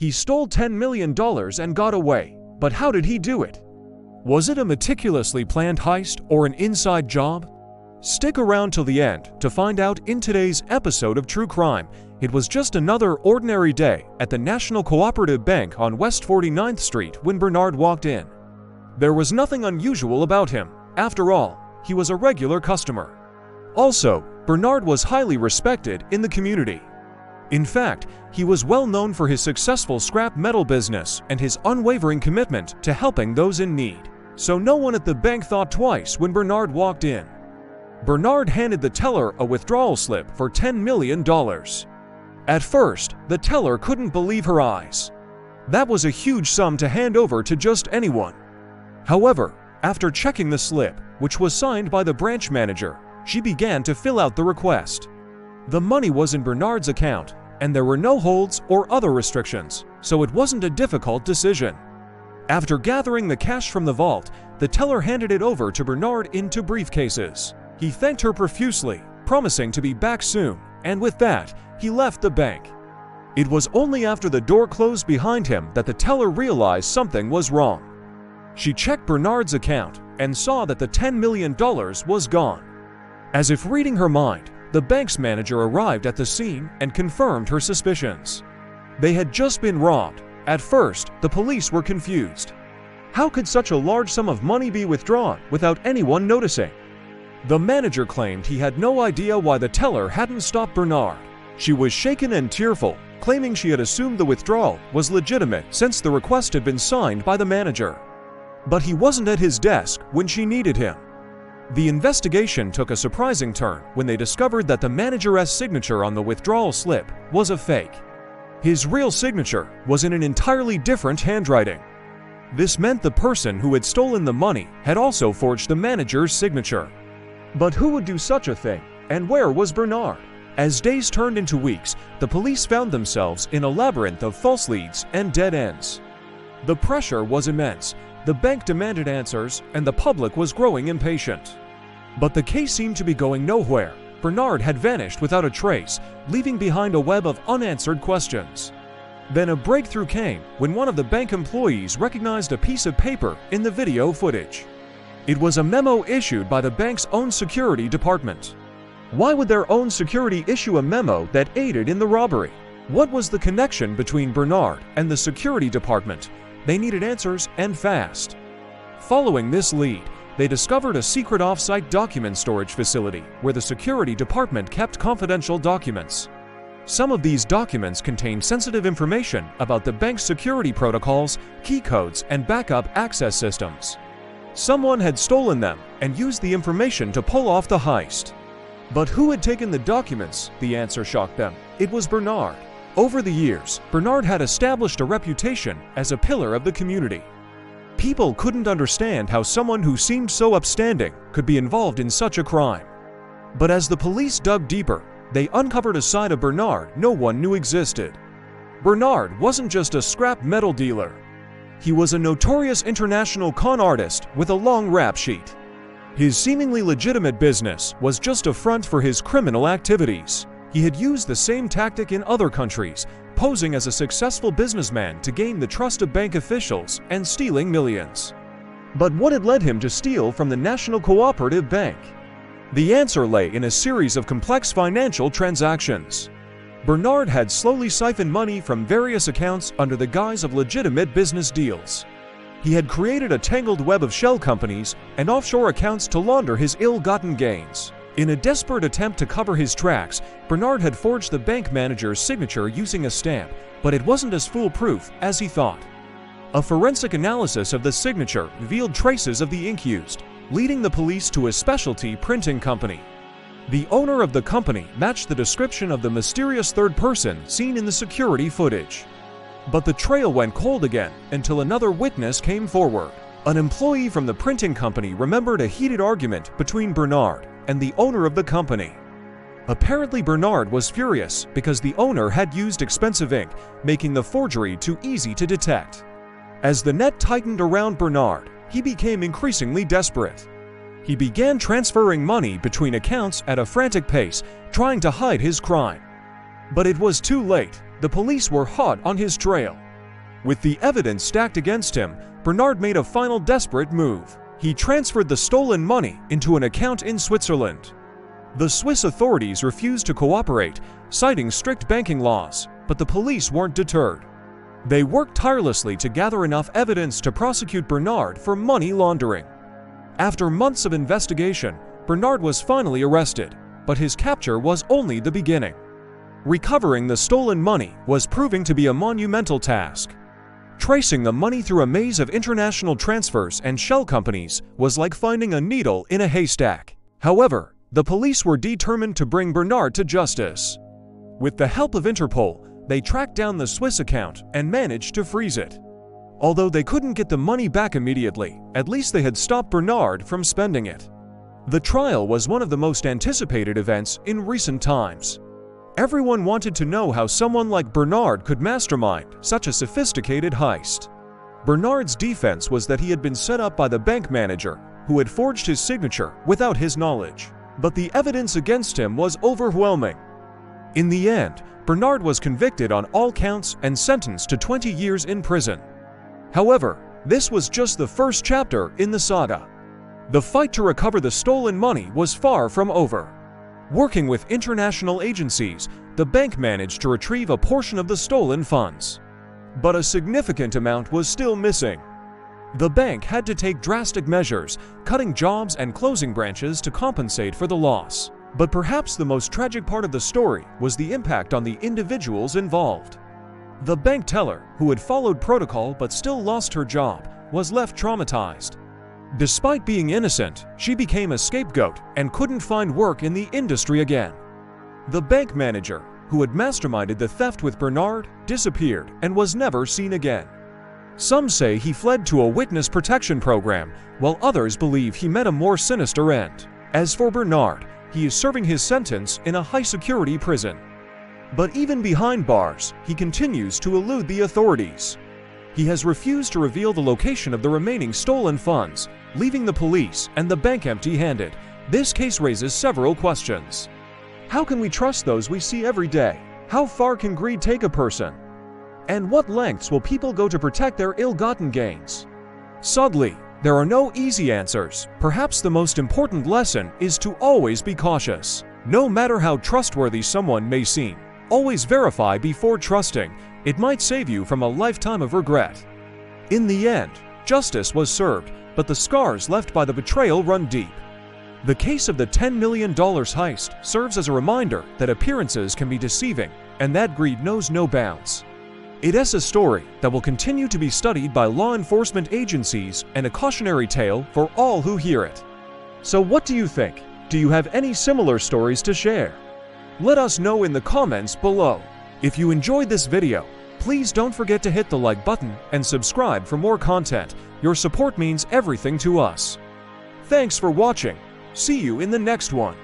He stole $10 million and got away, but how did he do it? Was it a meticulously planned heist or an inside job? Stick around till the end to find out in today's episode of True Crime. It was just another ordinary day at the National Cooperative Bank on West 49th Street when Bernard walked in. There was nothing unusual about him. After all, he was a regular customer. Also, Bernard was highly respected in the community. In fact, he was well known for his successful scrap metal business and his unwavering commitment to helping those in need. So no one at the bank thought twice when Bernard walked in. Bernard handed the teller a withdrawal slip for $10 million. At first, the teller couldn't believe her eyes. That was a huge sum to hand over to just anyone. However, after checking the slip, which was signed by the branch manager, she began to fill out the request. The money was in Bernard's account, and there were no holds or other restrictions, so it wasn't a difficult decision. After gathering the cash from the vault, the teller handed it over to Bernard in two briefcases. He thanked her profusely, promising to be back soon, and with that, he left the bank. It was only after the door closed behind him that the teller realized something was wrong. She checked Bernard's account and saw that the $10 million was gone. As if reading her mind, the bank's manager arrived at the scene and confirmed her suspicions. They had just been robbed. At first, the police were confused. How could such a large sum of money be withdrawn without anyone noticing? The manager claimed he had no idea why the teller hadn't stopped Bernard. She was shaken and tearful, claiming she had assumed the withdrawal was legitimate since the request had been signed by the manager. But he wasn't at his desk when she needed him. The investigation took a surprising turn when they discovered that the manager's signature on the withdrawal slip was a fake. His real signature was in an entirely different handwriting. This meant the person who had stolen the money had also forged the manager's signature. But who would do such a thing, and where was Bernard? As days turned into weeks, the police found themselves in a labyrinth of false leads and dead ends. The pressure was immense. The bank demanded answers, and the public was growing impatient. But the case seemed to be going nowhere. Bernard had vanished without a trace, leaving behind a web of unanswered questions. Then a breakthrough came when one of the bank employees recognized a piece of paper in the video footage. It was a memo issued by the bank's own security department. Why would their own security issue a memo that aided in the robbery? What was the connection between Bernard and the security department? They needed answers, and fast. Following this lead, they discovered a secret off-site document storage facility where the security department kept confidential documents. Some of these documents contained sensitive information about the bank's security protocols, key codes, and backup access systems. Someone had stolen them and used the information to pull off the heist. But who had taken the documents? The answer shocked them. It was Bernard. Over the years, Bernard had established a reputation as a pillar of the community. People couldn't understand how someone who seemed so upstanding could be involved in such a crime. But as the police dug deeper, they uncovered a side of Bernard no one knew existed. Bernard wasn't just a scrap metal dealer. He was a notorious international con artist with a long rap sheet. His seemingly legitimate business was just a front for his criminal activities. He had used the same tactic in other countries, posing as a successful businessman to gain the trust of bank officials and stealing millions. But what had led him to steal from the National Cooperative Bank? The answer lay in a series of complex financial transactions. Bernard had slowly siphoned money from various accounts under the guise of legitimate business deals. He had created a tangled web of shell companies and offshore accounts to launder his ill-gotten gains. In a desperate attempt to cover his tracks, Bernard had forged the bank manager's signature using a stamp, but it wasn't as foolproof as he thought. A forensic analysis of the signature revealed traces of the ink used, leading the police to a specialty printing company. The owner of the company matched the description of the mysterious third person seen in the security footage. But the trail went cold again until another witness came forward. An employee from the printing company remembered a heated argument between Bernard and the owner of the company. Apparently, Bernard was furious because the owner had used expensive ink, making the forgery too easy to detect. As the net tightened around Bernard, he became increasingly desperate. He began transferring money between accounts at a frantic pace, trying to hide his crime. But it was too late. The police were hot on his trail. With the evidence stacked against him, Bernard made a final desperate move. He transferred the stolen money into an account in Switzerland. The Swiss authorities refused to cooperate, citing strict banking laws, but the police weren't deterred. They worked tirelessly to gather enough evidence to prosecute Bernard for money laundering. After months of investigation, Bernard was finally arrested, but his capture was only the beginning. Recovering the stolen money was proving to be a monumental task. Tracing the money through a maze of international transfers and shell companies was like finding a needle in a haystack. However, the police were determined to bring Bernard to justice. With the help of Interpol, they tracked down the Swiss account and managed to freeze it. Although they couldn't get the money back immediately, at least they had stopped Bernard from spending it. The trial was one of the most anticipated events in recent times. Everyone wanted to know how someone like Bernard could mastermind such a sophisticated heist. Bernard's defense was that he had been set up by the bank manager, who had forged his signature without his knowledge. But the evidence against him was overwhelming. In the end, Bernard was convicted on all counts and sentenced to 20 years in prison. However, this was just the first chapter in the saga. The fight to recover the stolen money was far from over. Working with international agencies, the bank managed to retrieve a portion of the stolen funds. But a significant amount was still missing. The bank had to take drastic measures, cutting jobs and closing branches to compensate for the loss. But perhaps the most tragic part of the story was the impact on the individuals involved. The bank teller, who had followed protocol but still lost her job, was left traumatized. Despite being innocent, she became a scapegoat and couldn't find work in the industry again. The bank manager, who had masterminded the theft with Bernard, disappeared and was never seen again. Some say he fled to a witness protection program, while others believe he met a more sinister end. As for Bernard, he is serving his sentence in a high-security prison. But even behind bars, he continues to elude the authorities. He has refused to reveal the location of the remaining stolen funds, leaving the police and the bank empty-handed. This case raises several questions. How can we trust those we see every day? How far can greed take a person? And what lengths will people go to protect their ill-gotten gains? Sadly, there are no easy answers. Perhaps the most important lesson is to always be cautious. No matter how trustworthy someone may seem, always verify before trusting. It might save you from a lifetime of regret. In the end, justice was served, but the scars left by the betrayal run deep. The case of the $10 million heist serves as a reminder that appearances can be deceiving and that greed knows no bounds. It is a story that will continue to be studied by law enforcement agencies and a cautionary tale for all who hear it. So what do you think? Do you have any similar stories to share? Let us know in the comments below. If you enjoyed this video, please don't forget to hit the like button and subscribe for more content. Your support means everything to us. Thanks for watching. See you in the next one.